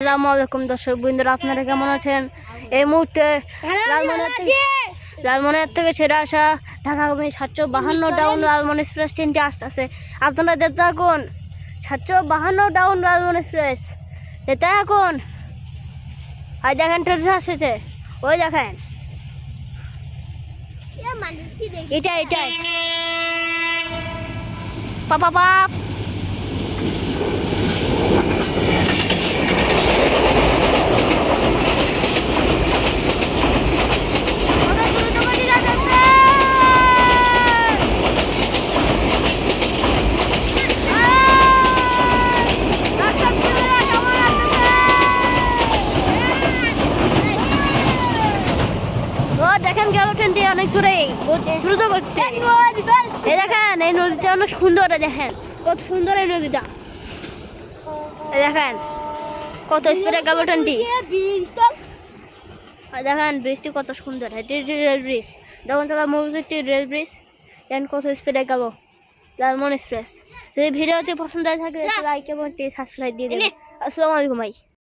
আসসালামু আলাইকুম দর্শক বন্ধুরা, আপনারা কেমন আছেন? এই মুহূর্তে লালমনিরহাট থেকে ছেড়ে আসা ঢাকাগামী 752 ডাউন লালমনি এক্সপ্রেস ট্রেনটি আসতেছে। আপনারা যেতে থাকুন 752 ডাউন লালমনি এক্সপ্রেস, যেতে থাকুন। আর দেখেন ট্রেন আসছে, ওই দেখেন, এটাই পাপা পাপ। দেখেন গেল ট্রেনটি অনেক জোরে দ্রুত করতে। এই দেখেন এই নদীটা অনেক সুন্দর, দেখেন কত সুন্দর এই নদীটা। এই দেখেন কত স্পিডে গেল ট্রেনটি। দেখেন ব্রিজটি কত সুন্দর, এটি রেল ব্রিজ। দেখুন তারা মসজিদটি রেল ব্রিজ, দেখেন কত স্পিডে গেল লালমনি এক্সপ্রেস। যদি ভিডিওটি পছন্দ হয়ে থাকে লাইক এবং সাবস্ক্রাইব দিয়ে দেবেন। আসসালামু আলাইকুম ভাই।